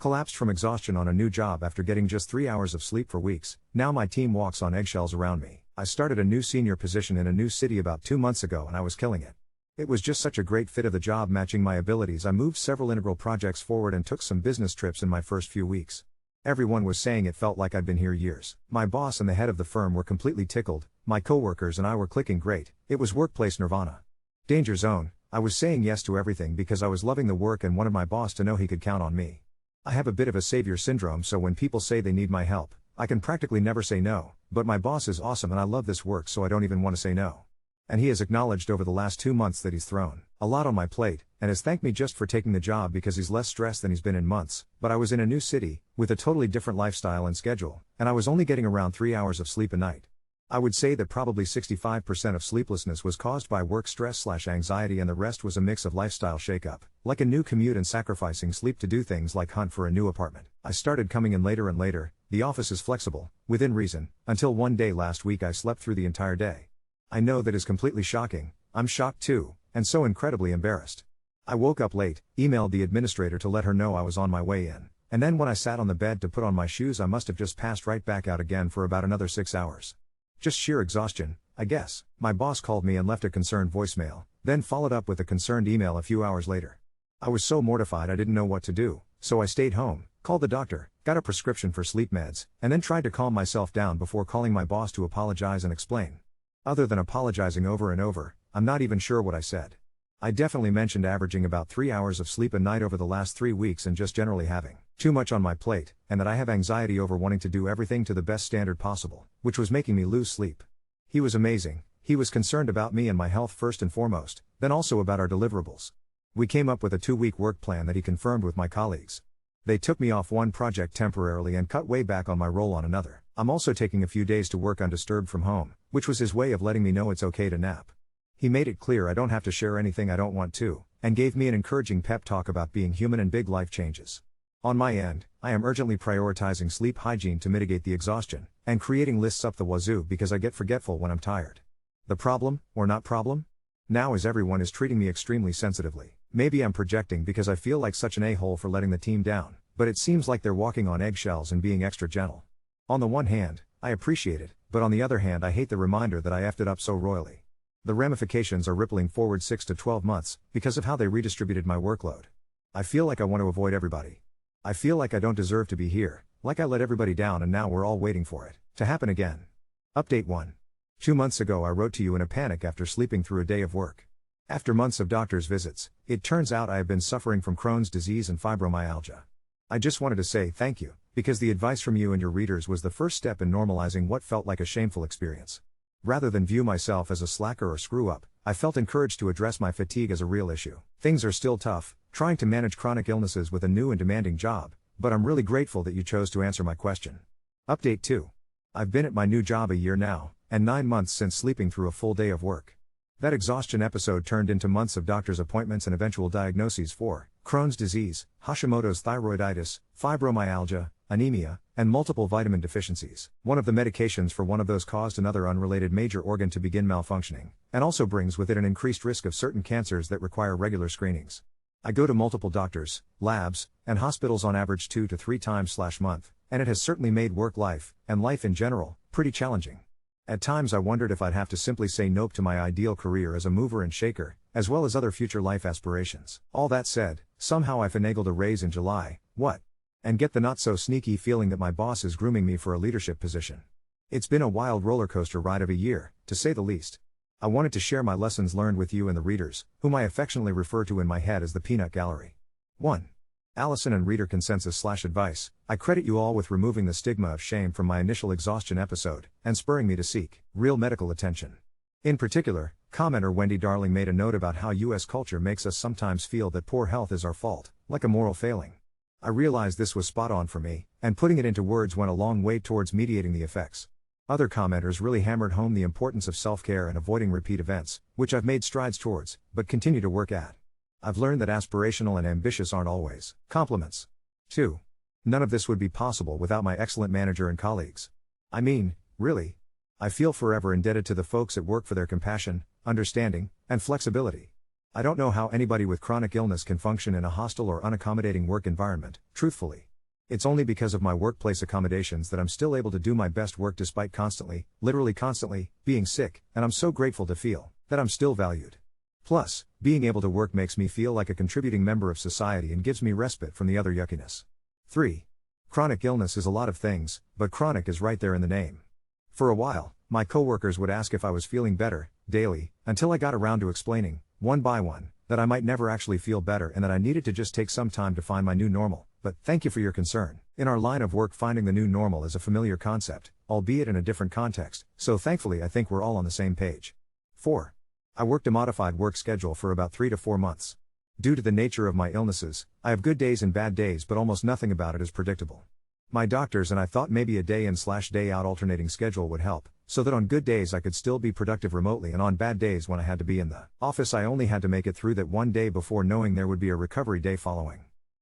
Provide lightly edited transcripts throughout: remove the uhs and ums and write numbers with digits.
Collapsed from exhaustion on a new job after getting just 3 hours of sleep for weeks. Now my team walks on eggshells around me. I started a new senior position in a new city about 2 months ago and I was killing it. It was just such a great fit of the job matching my abilities. I moved several integral projects forward and took some business trips in my first few weeks. Everyone was saying it felt like I'd been here years. My boss and the head of the firm were completely tickled. My coworkers and I were clicking great. It was workplace nirvana. Danger zone. I was saying yes to everything because I was loving the work and wanted my boss to know he could count on me. I have a bit of a savior syndrome, so when people say they need my help, I can practically never say no, but my boss is awesome and I love this work, so I don't even want to say no. And he has acknowledged over the last 2 months that he's thrown a lot on my plate, and has thanked me just for taking the job because he's less stressed than he's been in months. But I was in a new city, with a totally different lifestyle and schedule, and I was only getting around 3 hours of sleep a night. I would say that probably 65% of sleeplessness was caused by work stress/anxiety, and the rest was a mix of lifestyle shakeup, like a new commute and sacrificing sleep to do things like hunt for a new apartment. I started coming in later and later. The office is flexible, within reason, until one day last week I slept through the entire day. I know that is completely shocking. I'm shocked too, and so incredibly embarrassed. I woke up late, emailed the administrator to let her know I was on my way in, and then when I sat on the bed to put on my shoes I must have just passed right back out again for about another 6 hours. Just sheer exhaustion, I guess. My boss called me and left a concerned voicemail, then followed up with a concerned email a few hours later. I was so mortified I didn't know what to do, so I stayed home, called the doctor, got a prescription for sleep meds, and then tried to calm myself down before calling my boss to apologize and explain. Other than apologizing over and over, I'm not even sure what I said. I definitely mentioned averaging about 3 hours of sleep a night over the last 3 weeks and just generally having too much on my plate, and that I have anxiety over wanting to do everything to the best standard possible, which was making me lose sleep. He was amazing. He was concerned about me and my health first and foremost, then also about our deliverables. We came up with a 2-week work plan that he confirmed with my colleagues. They took me off one project temporarily and cut way back on my role on another. I'm also taking a few days to work undisturbed from home, which was his way of letting me know it's okay to nap. He made it clear I don't have to share anything I don't want to, and gave me an encouraging pep talk about being human and big life changes. On my end, I am urgently prioritizing sleep hygiene to mitigate the exhaustion, and creating lists up the wazoo because I get forgetful when I'm tired. The problem, or not problem? Now is everyone is treating me extremely sensitively. Maybe I'm projecting because I feel like such an a-hole for letting the team down, but it seems like they're walking on eggshells and being extra gentle. On the one hand, I appreciate it, but on the other hand I hate the reminder that I effed it up so royally. The ramifications are rippling forward 6 to 12 months, because of how they redistributed my workload. I feel like I want to avoid everybody. I feel like I don't deserve to be here, like I let everybody down and now we're all waiting for it to happen again. Update 1. 2 months ago I wrote to you in a panic after sleeping through a day of work. After months of doctor's visits, it turns out I have been suffering from Crohn's disease and fibromyalgia. I just wanted to say thank you, because the advice from you and your readers was the first step in normalizing what felt like a shameful experience. Rather than view myself as a slacker or screw-up, I felt encouraged to address my fatigue as a real issue. Things are still tough, trying to manage chronic illnesses with a new and demanding job, but I'm really grateful that you chose to answer my question. Update 2. I've been at my new job a year now, and 9 months since sleeping through a full day of work. That exhaustion episode turned into months of doctor's appointments and eventual diagnoses for Crohn's disease, Hashimoto's thyroiditis, fibromyalgia, anemia, and multiple vitamin deficiencies. One of the medications for one of those caused another unrelated major organ to begin malfunctioning, and also brings with it an increased risk of certain cancers that require regular screenings. I go to multiple doctors, labs, and hospitals on average 2 to 3 times/month, and it has certainly made work life, and life in general, pretty challenging. At times I wondered if I'd have to simply say nope to my ideal career as a mover and shaker, as well as other future life aspirations. All that said, somehow I finagled a raise in July, and get the not-so-sneaky feeling that my boss is grooming me for a leadership position. It's been a wild roller coaster ride of a year, to say the least. I wanted to share my lessons learned with you and the readers, whom I affectionately refer to in my head as the Peanut Gallery. 1. Allison and reader consensus/advice, I credit you all with removing the stigma of shame from my initial exhaustion episode, and spurring me to seek real medical attention. In particular, commenter Wendy Darling made a note about how US culture makes us sometimes feel that poor health is our fault, like a moral failing. I realized this was spot on for me, and putting it into words went a long way towards mediating the effects. Other commenters really hammered home the importance of self-care and avoiding repeat events, which I've made strides towards, but continue to work at. I've learned that aspirational and ambitious aren't always compliments. 2. None of this would be possible without my excellent manager and colleagues. I mean, really. I feel forever indebted to the folks at work for their compassion, understanding, and flexibility. I don't know how anybody with chronic illness can function in a hostile or unaccommodating work environment, truthfully. It's only because of my workplace accommodations that I'm still able to do my best work despite constantly, literally constantly, being sick, and I'm so grateful to feel that I'm still valued. Plus, being able to work makes me feel like a contributing member of society and gives me respite from the other yuckiness. 3. Chronic illness is a lot of things, but chronic is right there in the name. For a while, my coworkers would ask if I was feeling better, daily, until I got around to explaining, one by one, that I might never actually feel better and that I needed to just take some time to find my new normal. But thank you for your concern. In our line of work, finding the new normal is a familiar concept, albeit in a different context, so thankfully I think we're all on the same page. 4. I worked a modified work schedule for about 3 to 4 months. Due to the nature of my illnesses, I have good days and bad days, but almost nothing about it is predictable. My doctors and I thought maybe a day in/day out alternating schedule would help, so that on good days I could still be productive remotely, and on bad days when I had to be in the office I only had to make it through that one day before knowing there would be a recovery day following.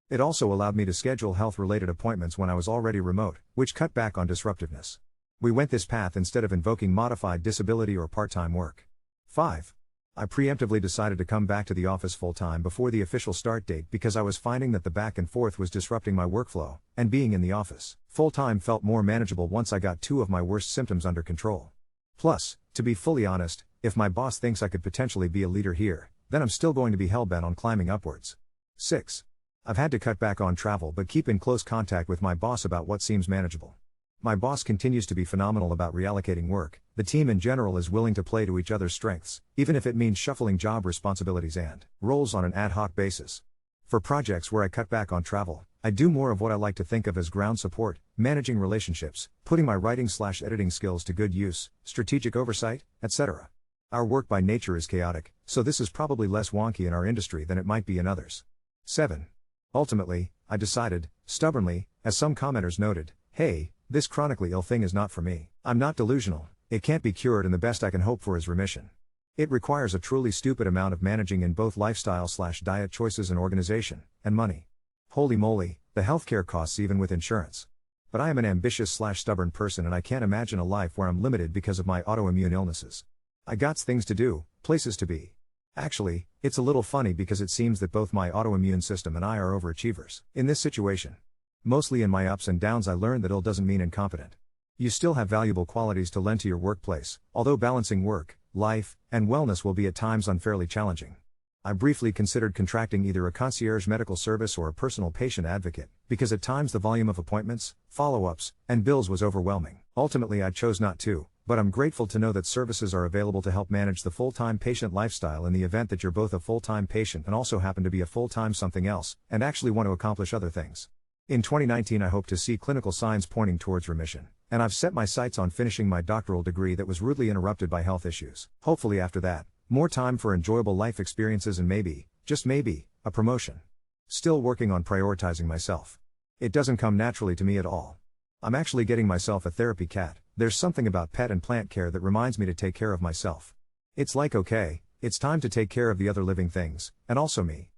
It also allowed me to schedule health-related appointments when I was already remote, which cut back on disruptiveness. We went this path instead of invoking modified disability or part-time work. 5. I preemptively decided to come back to the office full-time before the official start date because I was finding that the back and forth was disrupting my workflow, and being in the office full-time felt more manageable once I got 2 of my worst symptoms under control. Plus, to be fully honest, if my boss thinks I could potentially be a leader here, then I'm still going to be hell-bent on climbing upwards. 6. I've had to cut back on travel but keep in close contact with my boss about what seems manageable. My boss continues to be phenomenal about reallocating work. The team in general is willing to play to each other's strengths, even if it means shuffling job responsibilities and roles on an ad hoc basis. For projects where I cut back on travel, I do more of what I like to think of as ground support, managing relationships, putting my writing/editing skills to good use, strategic oversight, etc. Our work by nature is chaotic, so this is probably less wonky in our industry than it might be in others. 7. Ultimately, I decided, stubbornly, as some commenters noted, hey, this chronically ill thing is not for me. I'm not delusional, it can't be cured, and the best I can hope for is remission. It requires a truly stupid amount of managing in both lifestyle/diet choices and organization, and money. Holy moly, the healthcare costs even with insurance. But I am an ambitious/stubborn person, and I can't imagine a life where I'm limited because of my autoimmune illnesses. I got things to do, places to be. Actually, it's a little funny because it seems that both my autoimmune system and I are overachievers in this situation. Mostly in my ups and downs I learned that ill doesn't mean incompetent. You still have valuable qualities to lend to your workplace, although balancing work, life, and wellness will be at times unfairly challenging. I briefly considered contracting either a concierge medical service or a personal patient advocate, because at times the volume of appointments, follow-ups, and bills was overwhelming. Ultimately I chose not to, but I'm grateful to know that services are available to help manage the full-time patient lifestyle in the event that you're both a full-time patient and also happen to be a full-time something else, and actually want to accomplish other things. In 2019 I hope to see clinical signs pointing towards remission, and I've set my sights on finishing my doctoral degree that was rudely interrupted by health issues. Hopefully after that, more time for enjoyable life experiences and maybe, just maybe, a promotion. Still working on prioritizing myself. It doesn't come naturally to me at all. I'm actually getting myself a therapy cat. There's something about pet and plant care that reminds me to take care of myself. It's like okay, it's time to take care of the other living things, and also me.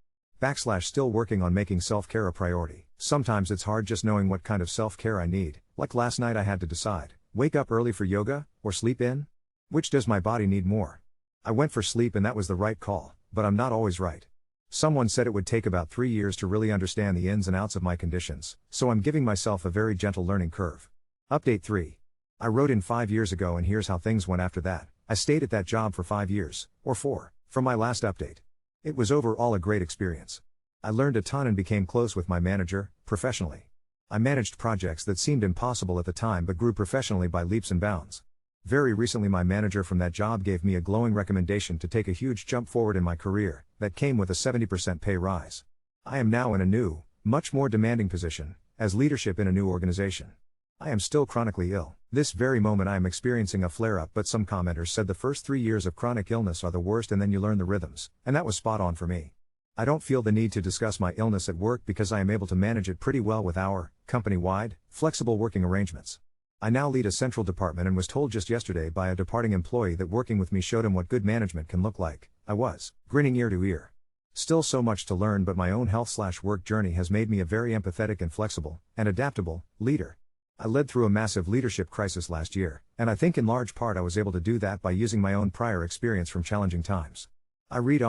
Still working on making self-care a priority. Sometimes it's hard just knowing what kind of self-care I need, like last night I had to decide, wake up early for yoga, or sleep in? Which does my body need more? I went for sleep and that was the right call, but I'm not always right. Someone said it would take about 3 years to really understand the ins and outs of my conditions, so I'm giving myself a very gentle learning curve. Update 3. I wrote in 5 years ago and here's how things went after that. I stayed at that job for 5 years, or 4, from my last update. It was overall a great experience. I learned a ton and became close with my manager, professionally. I managed projects that seemed impossible at the time but grew professionally by leaps and bounds. Very recently my manager from that job gave me a glowing recommendation to take a huge jump forward in my career, that came with a 70% pay rise. I am now in a new, much more demanding position, as leadership in a new organization. I am still chronically ill. This very moment I am experiencing a flare-up, but some commenters said the first 3 years of chronic illness are the worst and then you learn the rhythms, and that was spot on for me. I don't feel the need to discuss my illness at work because I am able to manage it pretty well with our, company-wide, flexible working arrangements. I now lead a central department and was told just yesterday by a departing employee that working with me showed him what good management can look like. I was grinning ear to ear. Still so much to learn, but my own health/work journey has made me a very empathetic and flexible, and adaptable, leader. I led through a massive leadership crisis last year, and I think in large part I was able to do that by using my own prior experience from challenging times. I read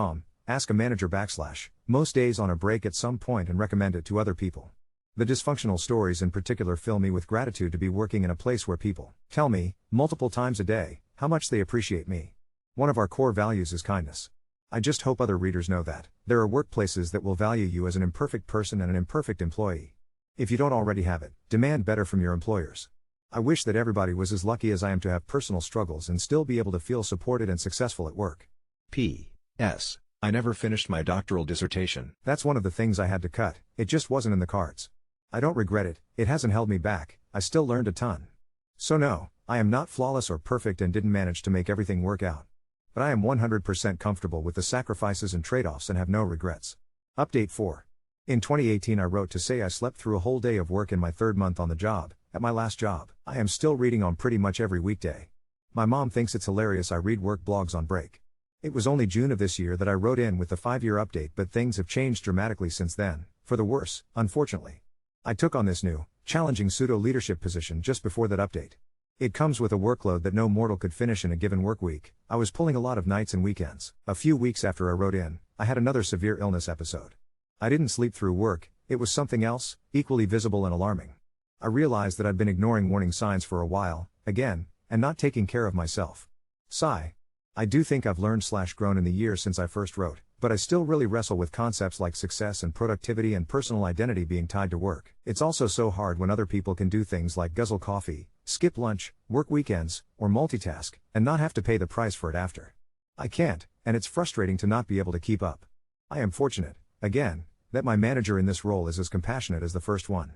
ask a manager / most days on a break at some point and recommend it to other people. The dysfunctional stories in particular fill me with gratitude to be working in a place where people tell me, multiple times a day, how much they appreciate me. One of our core values is kindness. I just hope other readers know that there are workplaces that will value you as an imperfect person and an imperfect employee. If you don't already have it, demand better from your employers. I wish that everybody was as lucky as I am to have personal struggles and still be able to feel supported and successful at work. P.S. I never finished my doctoral dissertation. That's one of the things I had to cut, it just wasn't in the cards. I don't regret it, it hasn't held me back, I still learned a ton. So no, I am not flawless or perfect and didn't manage to make everything work out. But I am 100% comfortable with the sacrifices and trade-offs and have no regrets. Update 4. In 2018 I wrote to say I slept through a whole day of work in my third month on the job, at my last job. I am still reading on pretty much every weekday. My mom thinks it's hilarious I read work blogs on break. It was only June of this year that I wrote in with the 5-year update, but things have changed dramatically since then, for the worse, unfortunately. I took on this new, challenging pseudo-leadership position just before that update. It comes with a workload that no mortal could finish in a given work week. I was pulling a lot of nights and weekends. A few weeks after I wrote in, I had another severe illness episode. I didn't sleep through work, it was something else, equally visible and alarming. I realized that I'd been ignoring warning signs for a while, again, and not taking care of myself. Sigh. I do think I've learned/grown in the years since I first wrote, but I still really wrestle with concepts like success and productivity and personal identity being tied to work. It's also so hard when other people can do things like guzzle coffee, skip lunch, work weekends, or multitask, and not have to pay the price for it after. I can't, and it's frustrating to not be able to keep up. I am fortunate, again, that my manager in this role is as compassionate as the first one.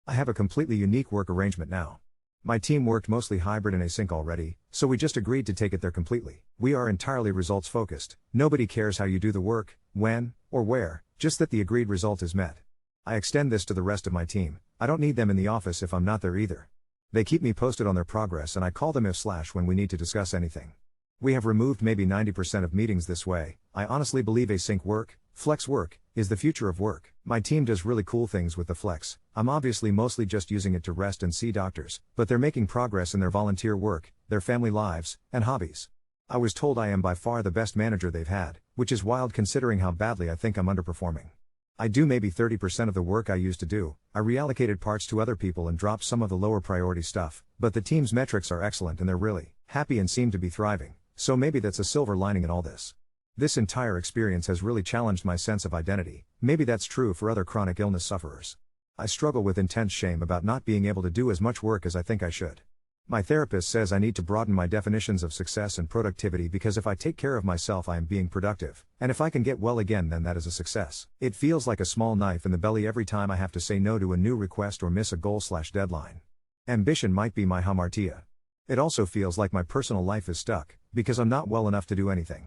I have a completely unique work arrangement now. My team worked mostly hybrid and async already, so we just agreed to take it there completely. We are entirely results focused, nobody cares how you do the work, when, or where, just that the agreed result is met. I extend this to the rest of my team, I don't need them in the office if I'm not there either. They keep me posted on their progress and I call them if/when we need to discuss anything. We have removed maybe 90% of meetings this way. I honestly believe async work, flex work, is the future of work. My team does really cool things with the flex. I'm obviously mostly just using it to rest and see doctors, but they're making progress in their volunteer work, their family lives, and hobbies. I was told I am by far the best manager they've had, which is wild considering how badly I think I'm underperforming. I do maybe 30% of the work I used to do. I reallocated parts to other people and dropped some of the lower priority stuff, but the team's metrics are excellent and they're really happy and seem to be thriving, so maybe that's a silver lining in all this. This entire experience has really challenged my sense of identity. Maybe that's true for other chronic illness sufferers. I struggle with intense shame about not being able to do as much work as I think I should. My therapist says I need to broaden my definitions of success and productivity because if I take care of myself I am being productive, and if I can get well again then that is a success. It feels like a small knife in the belly every time I have to say no to a new request or miss a goal/deadline. Ambition might be my hamartia. It also feels like my personal life is stuck, because I'm not well enough to do anything.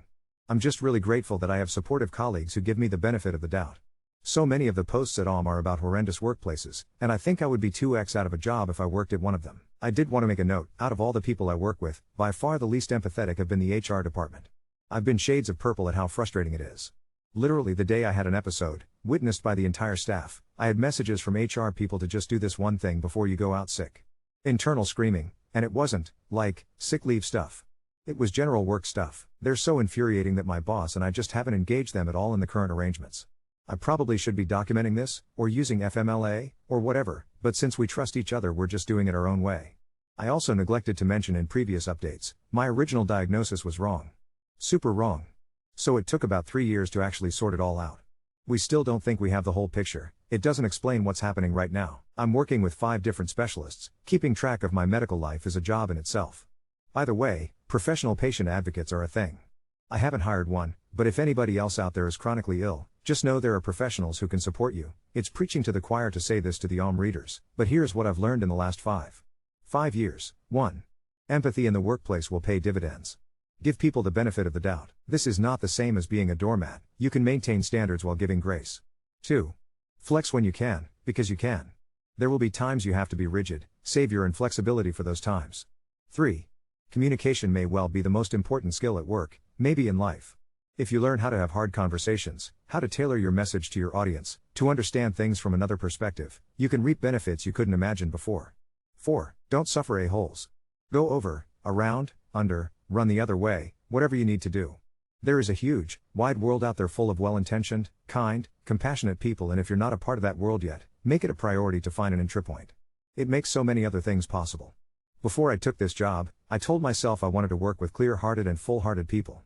I'm just really grateful that I have supportive colleagues who give me the benefit of the doubt. So many of the posts at are about horrendous workplaces, and I think I would be 2x out of a job if I worked at one of them. I did want to make a note, out of all the people I work with, by far the least empathetic have been the HR department. I've been shades of purple at how frustrating it is. Literally the day I had an episode, witnessed by the entire staff, I had messages from HR people to just do this one thing before you go out sick. Internal screaming, and it wasn't, like, sick leave stuff. It was general work stuff. They're so infuriating that my boss and I just haven't engaged them at all in the current arrangements. I probably should be documenting this, or using FMLA, or whatever, but since we trust each other we're just doing it our own way. I also neglected to mention in previous updates, my original diagnosis was wrong. Super wrong. So it took about 3 years to actually sort it all out. We still don't think we have the whole picture, it doesn't explain what's happening right now. I'm working with 5 different specialists, keeping track of my medical life is a job in itself. By the way, professional patient advocates are a thing. I haven't hired one, but if anybody else out there is chronically ill, just know there are professionals who can support you. It's preaching to the choir to say this to the readers, but here's what I've learned in the last 5 years. 1. Empathy in the workplace will pay dividends. Give people the benefit of the doubt. This is not the same as being a doormat, you can maintain standards while giving grace. 2. Flex when you can, because you can. There will be times you have to be rigid, save your inflexibility for those times. 3. Communication may well be the most important skill at work, maybe in life. If you learn how to have hard conversations, how to tailor your message to your audience, to understand things from another perspective, you can reap benefits you couldn't imagine before. 4. Don't suffer a-holes. Go over, around, under, run the other way, whatever you need to do. There is a huge, wide world out there full of well-intentioned, kind, compassionate people, and if you're not a part of that world yet, Make it a priority to find an entry point. It makes so many other things possible. Before I took this job, I told myself I wanted to work with clear-hearted and full-hearted people.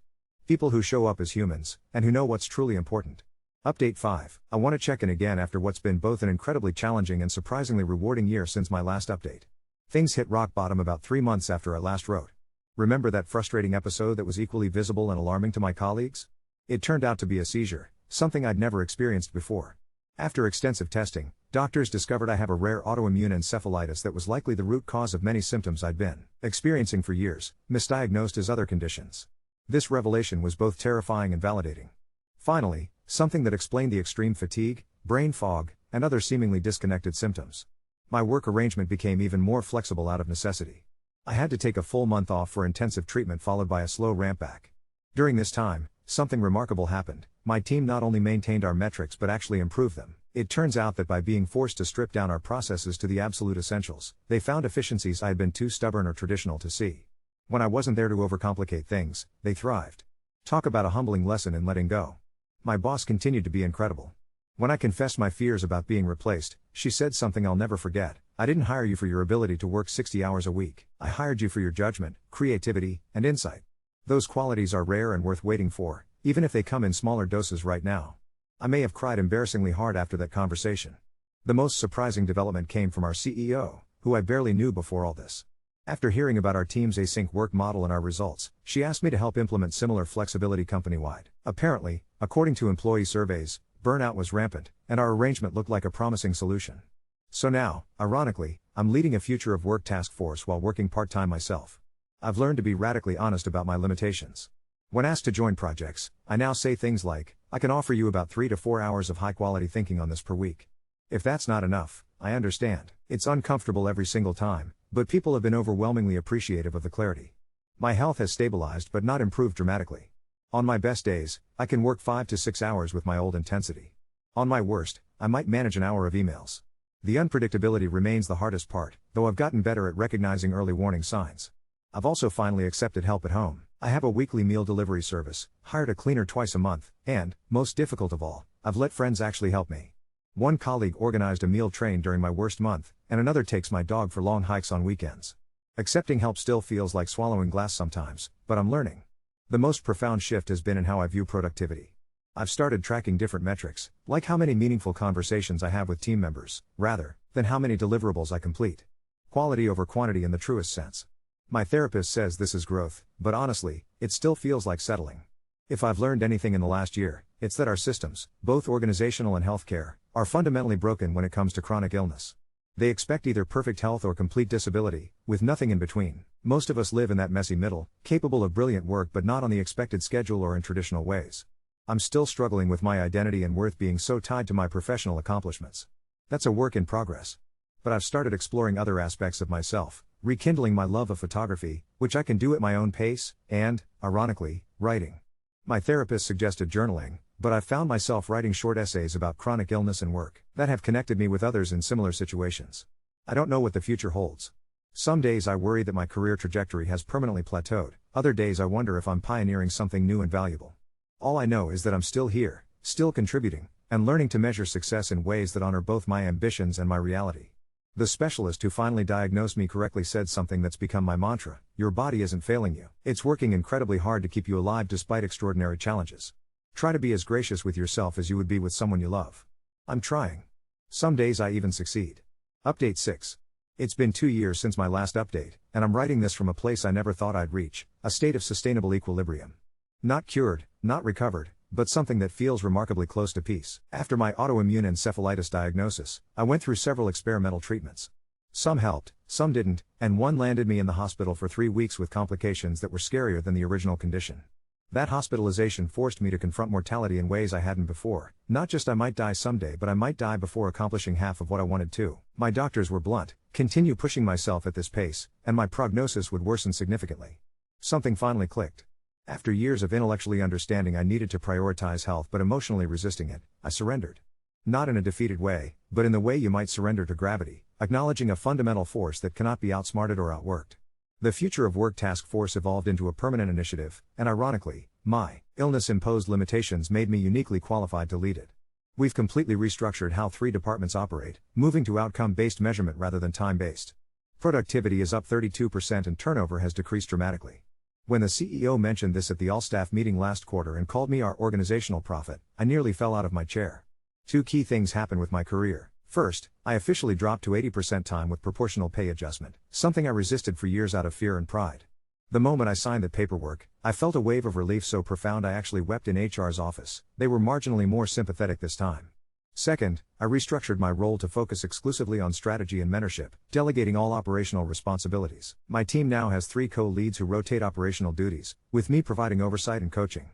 People who show up as humans, and who know what's truly important. Update 5. I want to check in again after what's been both an incredibly challenging and surprisingly rewarding year since my last update. Things hit rock bottom about 3 months after I last wrote. Remember that frustrating episode that was equally visible and alarming to my colleagues? It turned out to be a seizure, something I'd never experienced before. After extensive testing, doctors discovered I have a rare autoimmune encephalitis that was likely the root cause of many symptoms I'd been experiencing for years, misdiagnosed as other conditions. This revelation was both terrifying and validating. Finally, something that explained the extreme fatigue, brain fog, and other seemingly disconnected symptoms. My work arrangement became even more flexible out of necessity. I had to take a full month off for intensive treatment followed by a slow ramp back. During this time, something remarkable happened. My team not only maintained our metrics but actually improved them. It turns out that by being forced to strip down our processes to the absolute essentials, they found efficiencies I had been too stubborn or traditional to see. When I wasn't there to overcomplicate things, they thrived. Talk about a humbling lesson in letting go. My boss continued to be incredible. When I confessed my fears about being replaced, she said something I'll never forget. I didn't hire you for your ability to work 60 hours a week. I hired you for your judgment, creativity, and insight. Those qualities are rare and worth waiting for, even if they come in smaller doses right now. I may have cried embarrassingly hard after that conversation. The most surprising development came from our CEO, who I barely knew before all this. After hearing about our team's async work model and our results, she asked me to help implement similar flexibility company-wide. Apparently, according to employee surveys, burnout was rampant, and our arrangement looked like a promising solution. So now, ironically, I'm leading a future of work task force while working part-time myself. I've learned to be radically honest about my limitations. When asked to join projects, I now say things like, I can offer you about 3 to 4 hours of high-quality thinking on this per week. If that's not enough, I understand. It's uncomfortable every single time, but people have been overwhelmingly appreciative of the clarity. My health has stabilized but not improved dramatically. On my best days, I can work 5 to 6 hours with my old intensity. On my worst, I might manage an hour of emails. The unpredictability remains the hardest part, though I've gotten better at recognizing early warning signs. I've also finally accepted help at home. I have a weekly meal delivery service, hired a cleaner twice a month, and, most difficult of all, I've let friends actually help me. One colleague organized a meal train during my worst month, and another takes my dog for long hikes on weekends. Accepting help still feels like swallowing glass sometimes, but I'm learning. The most profound shift has been in how I view productivity. I've started tracking different metrics, like how many meaningful conversations I have with team members, rather than how many deliverables I complete. Quality over quantity in the truest sense. My therapist says this is growth, but honestly, it still feels like settling. If I've learned anything in the last year, it's that our systems, both organizational and healthcare, are fundamentally broken when it comes to chronic illness. They expect either perfect health or complete disability, with nothing in between. Most of us live in that messy middle, capable of brilliant work but not on the expected schedule or in traditional ways. I'm still struggling with my identity and worth being so tied to my professional accomplishments. That's a work in progress. But I've started exploring other aspects of myself, rekindling my love of photography, which I can do at my own pace, and, ironically, writing. My therapist suggested journaling, but I've found myself writing short essays about chronic illness and work that have connected me with others in similar situations. I don't know what the future holds. Some days I worry that my career trajectory has permanently plateaued, other days I wonder if I'm pioneering something new and valuable. All I know is that I'm still here, still contributing, and learning to measure success in ways that honor both my ambitions and my reality. The specialist who finally diagnosed me correctly said something that's become my mantra: your body isn't failing you. It's working incredibly hard to keep you alive despite extraordinary challenges. Try to be as gracious with yourself as you would be with someone you love. I'm trying. Some days I even succeed. Update 6. It's been 2 years since my last update, and I'm writing this from a place I never thought I'd reach, a state of sustainable equilibrium. Not cured, not recovered, but something that feels remarkably close to peace. After my autoimmune encephalitis diagnosis, I went through several experimental treatments. Some helped, some didn't, and one landed me in the hospital for 3 weeks with complications that were scarier than the original condition. That hospitalization forced me to confront mortality in ways I hadn't before. Not just I might die someday, but I might die before accomplishing half of what I wanted to. My doctors were blunt: continue pushing myself at this pace, and my prognosis would worsen significantly. Something finally clicked. After years of intellectually understanding I needed to prioritize health but emotionally resisting it, I surrendered. Not in a defeated way, but in the way you might surrender to gravity, acknowledging a fundamental force that cannot be outsmarted or outworked. The Future of Work Task Force evolved into a permanent initiative, and ironically, my illness-imposed limitations made me uniquely qualified to lead it. We've completely restructured how 3 departments operate, moving to outcome-based measurement rather than time-based. Productivity is up 32% and turnover has decreased dramatically. When the CEO mentioned this at the all-staff meeting last quarter and called me our organizational prophet, I nearly fell out of my chair. 2 key things happened with my career. First, I officially dropped to 80% time with proportional pay adjustment, something I resisted for years out of fear and pride. The moment I signed the paperwork, I felt a wave of relief so profound I actually wept in HR's office. They were marginally more sympathetic this time. Second, I restructured my role to focus exclusively on strategy and mentorship, delegating all operational responsibilities. My team now has 3 co-leads who rotate operational duties, with me providing oversight and coaching.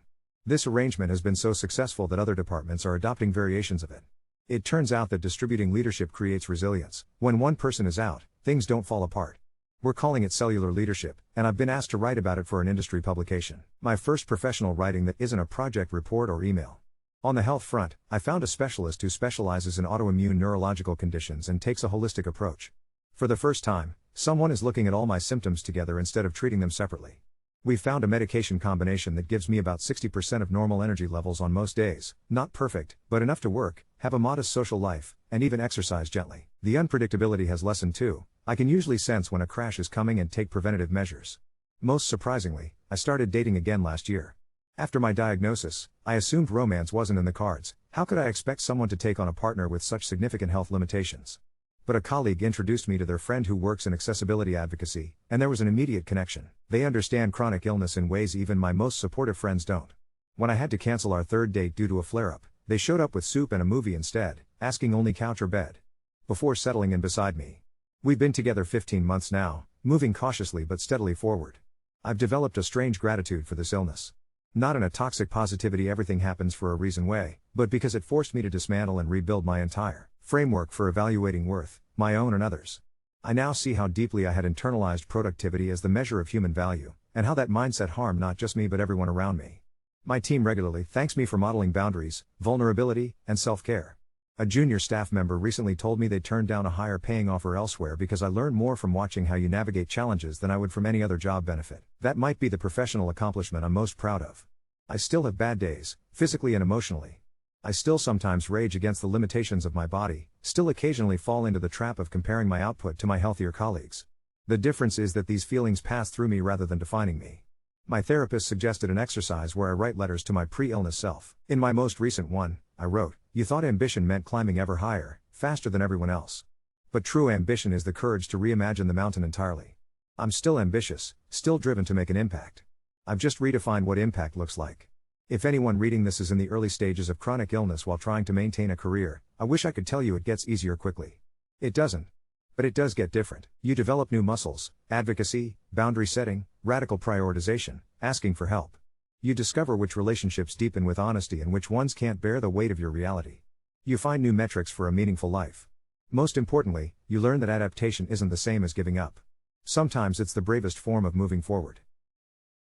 This arrangement has been so successful that other departments are adopting variations of it. It turns out that distributing leadership creates resilience. When one person is out, things don't fall apart. We're calling it cellular leadership, and I've been asked to write about it for an industry publication. My first professional writing that isn't a project report or email. On the health front, I found a specialist who specializes in autoimmune neurological conditions and takes a holistic approach. For the first time, someone is looking at all my symptoms together instead of treating them separately. We've found a medication combination that gives me about 60% of normal energy levels on most days, not perfect, but enough to work, have a modest social life, and even exercise gently. The unpredictability has lessened too. I can usually sense when a crash is coming and take preventative measures. Most surprisingly, I started dating again last year. After my diagnosis, I assumed romance wasn't in the cards. How could I expect someone to take on a partner with such significant health limitations? But a colleague introduced me to their friend who works in accessibility advocacy, and there was an immediate connection. They understand chronic illness in ways even my most supportive friends don't. When I had to cancel our 3rd date due to a flare-up, they showed up with soup and a movie instead, asking only couch or bed. Before settling in beside me. We've been together 15 months now, moving cautiously but steadily forward. I've developed a strange gratitude for this illness. Not in a toxic positivity everything happens for a reason way, but because it forced me to dismantle and rebuild my entire framework for evaluating worth, my own and others. I now see how deeply I had internalized productivity as the measure of human value, and how that mindset harmed not just me but everyone around me. My team regularly thanks me for modeling boundaries, vulnerability, and self-care. A junior staff member recently told me they turned down a higher paying offer elsewhere because I learned more from watching how you navigate challenges than I would from any other job benefit. That might be the professional accomplishment I'm most proud of. I still have bad days, physically and emotionally. I still sometimes rage against the limitations of my body, still occasionally fall into the trap of comparing my output to my healthier colleagues. The difference is that these feelings pass through me rather than defining me. My therapist suggested an exercise where I write letters to my pre-illness self. In my most recent one, I wrote, "You thought ambition meant climbing ever higher, faster than everyone else. But true ambition is the courage to reimagine the mountain entirely." I'm still ambitious, still driven to make an impact. I've just redefined what impact looks like. If anyone reading this is in the early stages of chronic illness while trying to maintain a career, I wish I could tell you it gets easier quickly. It doesn't. But it does get different. You develop new muscles, advocacy, boundary setting, radical prioritization, asking for help. You discover which relationships deepen with honesty and which ones can't bear the weight of your reality. You find new metrics for a meaningful life. Most importantly, you learn that adaptation isn't the same as giving up. Sometimes it's the bravest form of moving forward.